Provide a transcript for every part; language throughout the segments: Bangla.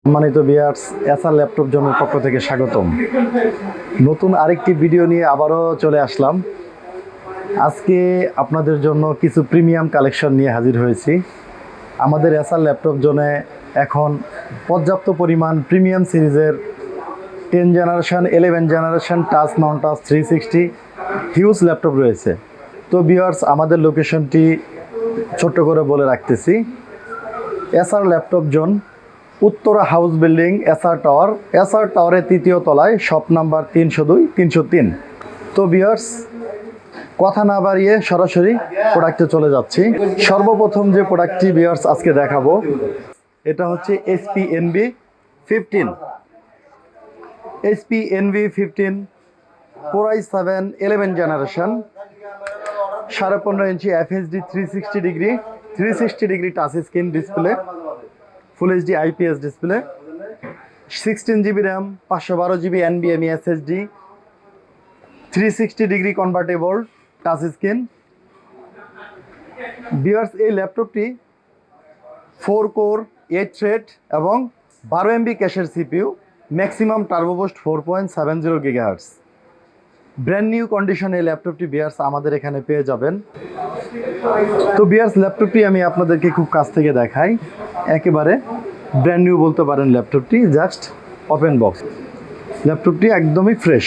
সম্মানিত ভিউয়ার্স, এসআর ল্যাপটপ জোনের পক্ষ থেকে স্বাগতম। নতুন আরেকটি ভিডিও নিয়ে আবারও চলে আসলাম। আজকে আপনাদের জন্য কিছু প্রিমিয়াম কালেকশন নিয়ে হাজির হয়েছি। আমাদের এসআর ল্যাপটপ জোনে এখন পর্যাপ্ত পরিমাণ প্রিমিয়াম সিরিজের 10 জেনারেশন, 11 জেনারেশন, টাচ নন টাচ 360 হিউজ ল্যাপটপ রয়েছে। তো ভিউয়ার্স, আমাদের লোকেশনটি ছোট্ট করে বলে রাখতেছি। SR laptop zone, Uttara house building, SR টাওয়ারের 3য় তলায়, শপ নাম্বার 302, 303। তো ভিউয়ার্স, কথা না বাড়িয়ে সরাসরি প্রোডাক্টে চলে যাচ্ছি। সর্বপ্রথম যে প্রোডাক্টটি ভিউয়ার্স আজকে দেখাবো, এটা হচ্ছে HP NV15 Core i7 11 generation, 15.5 ইঞ্চি FHD 360 degree touch screen display, ফুল HD IPS display, 16 GB RAM, 512 GB NVMe SSD, 360 degree convertible touch screen. Viewers, এই ল্যাপটপটি 4 কোর 8 থ্রেড এবং 12 MB ক্যাশের CPU, maximum turbo boost 4.70 GHz। Brand new কন্ডিশনে এই ল্যাপটপটি ভিউয়ার্স আমাদের এখানে পেয়ে যাবেন। তো ভিউয়ার্স, ল্যাপটপটি আমি আপনাদেরকে খুব কাছ থেকে দেখাই। একেবারে ব্র্যান্ড নিউ বলতে পারেন ল্যাপটপটি, জাস্ট ওপেন বক্স। ল্যাপটপটি একদমই ফ্রেশ,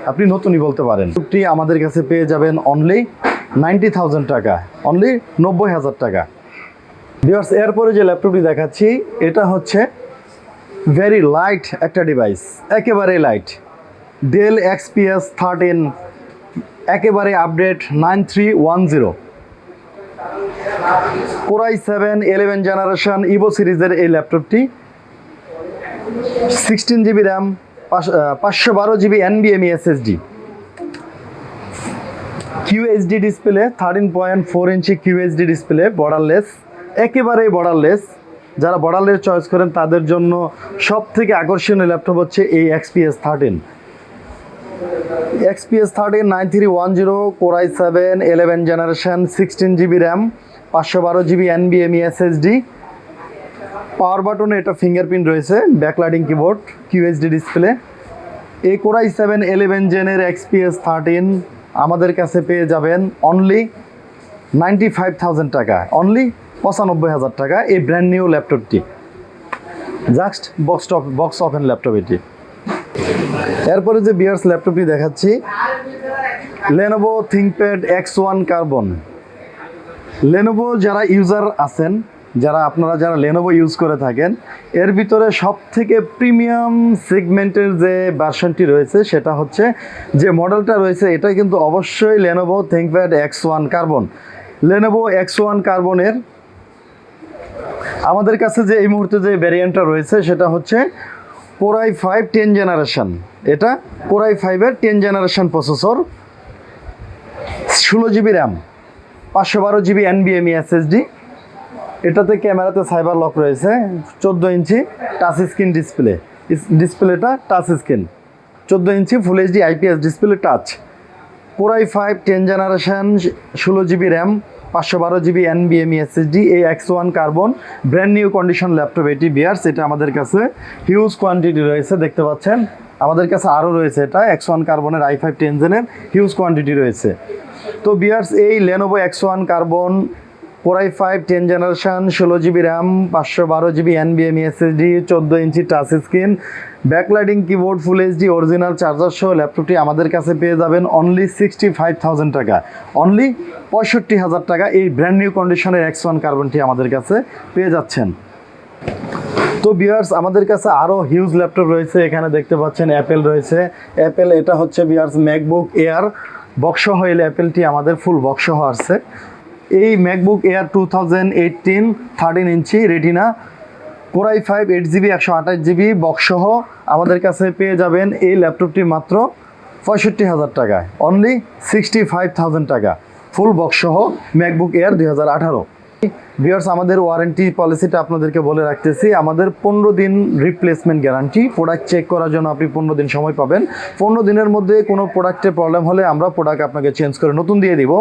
আপনি নতুনই বলতে পারেন। ল্যাপটপটি আমাদের কাছে পেয়ে যাবেন অনলি 90,000 টাকা, অনলি 90,000 টাকা। ভিউয়ার্স, এরপরে যে ল্যাপটপটি দেখাচ্ছি, এটা হচ্ছে ভেরি লাইট একটা ডিভাইস, একেবারে লাইট। ডেল XPS 13, একেবারে update 9310, Core i7 11 generation Ivo সিরিজের এই ল্যাপটপটি, 16 GB RAM, 512 GB NVMe SSD, QHD display, 13.4 ইঞ্চি QHD ডিসপ্লে, বর্ডারলেস, একেবারেই বর্ডারলেস। যারা বর্ডারলেস চয়েস করেন তাদের জন্য সব থেকে আকর্ষণীয় ল্যাপটপ হচ্ছে এই XPS 13 9310, Core i7 11 generation, 16 GB RAM, 512 GB NVMe SSD, পাওয়ার বাটনে এটা ফিঙ্গারপ্রিন্ট রয়েছে, ব্যাকলাইটিং কিবোর্ড, QHD ডিসপ্লে। এই Core i7 11 জেনের XPS 13 আমাদের কাছে পেয়ে যাবেন অনলি 95,000 টাকা, অনলি 95,000 টাকা। এই ব্র্যান্ড নিউ ল্যাপটপটি, জাস্ট বক্স ওপেন ল্যাপটপ এটি। এরপরে যে ভিউয়ার্স ল্যাপটপটি দেখাচ্ছি, Lenovo ThinkPad X1 carbon. Lenovo যারা ইউজার আছেন, আপনারা যারা Lenovo ইউজ করে থাকেন, এর ভিতরে সব থেকে প্রিমিয়াম সেগমেন্টের যে ভার্সনটি রয়েছে, সেটা হচ্ছে যে মডেলটা রয়েছে, এটা কিন্তু অবশ্যই Lenovo ThinkPad X1 carbon. Lenovo X1 কার্বনের আমাদের কাছে যে এই মুহূর্তে যে ভ্যারিয়েন্টটা রয়েছে, সেটা হচ্ছে Core i5 10 জেনারেশন। এটা Core i5 এর 10 generation processor, 16 GB RAM, 512 GB NVMe SSD। এটাতে ক্যামেরাতে সাইবার লক রয়েছে, 14 ইঞ্চি টাচ স্ক্রিন ডিসপ্লে, ডিসপ্লেটা touch screen, 14 inch full HD IPS display touch. Core i5 10 generation, 16 GB RAM, 512 GB NVMe SSD, এই X1 carbon brand new condition laptop এটি ভিউয়ার্স। এটা আমাদের কাছে হিউজ কোয়ান্টিটি রয়েছে, দেখতে পাচ্ছেন আমাদের কাছে আরও রয়েছে। এটা X1 কার্বনের i5 10 জেনের হিউজ কোয়ান্টিটি রয়েছে। তো ভিউয়ার্স, এই Lenovo X1 carbon Core i5 10 generation, 16 GB RAM, 512 GB NVMe SSD, 14 inch touch screen, backlighting keyboard, full HD original charger সহ ল্যাপটপটি আমাদের কাছে পেয়ে যাবেন অনলি 65,000 টাকা, অনলি 65,000 টাকা। এই ব্র্যান্ড নিউ কন্ডিশনের X1 কার্বনটি আমাদের কাছে পেয়ে যাচ্ছেন। তো ভিউয়ার্স, আমাদের কাছে আরও হিউজ ল্যাপটপ রয়েছে। এখানে দেখতে পাচ্ছেন অ্যাপেল রয়েছে। অ্যাপেল, এটা হচ্ছে ভিউয়ার্স ম্যাকবুক এয়ার বক্সসহ। এই অ্যাপেলটি আমাদের ফুল বক্সসহ আসছে। এই MacBook Air 2018 13 inch Retina, Core i5 8GB 128GB বক্সসহ আমাদের কাছে পেয়ে যাবেন এই ল্যাপটপটি মাত্র 65,000 টাকায়, অনলি 65,000 টাকা, ফুল বক্সসহ ম্যাকবুক এয়ার 2018। ভিউয়ার্স, আমাদের ওয়ারেন্টি পলিসিটা আপনাদেরকে বলে রাখতেছি। আমাদের 15 দিন রিপ্লেসমেন্ট গ্যারান্টি। প্রোডাক্ট চেক করার জন্য আপনি 15 দিন সময় পাবেন। 15 দিনের মধ্যে কোনো প্রোডাক্টে প্রবলেম হলে আমরা প্রোডাক্ট আপনাকে চেঞ্জ করে নতুন দিয়ে দিব।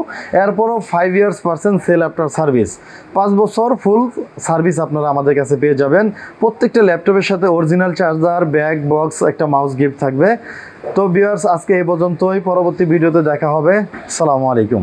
এরপরও 5 years percent sale after service, 5 বছর ফুল সার্ভিস আপনারা আমাদের কাছে পেয়ে যাবেন। প্রত্যেকটা ল্যাপটপের সাথে অরিজিনাল চার্জার, ব্যাগ, বক্স, একটা মাউস গিফট থাকবে। তো ভিউয়ার্স, আজকে এই পর্যন্তই। পরবর্তী ভিডিওতে দেখা হবে। আসসালামু আলাইকুম।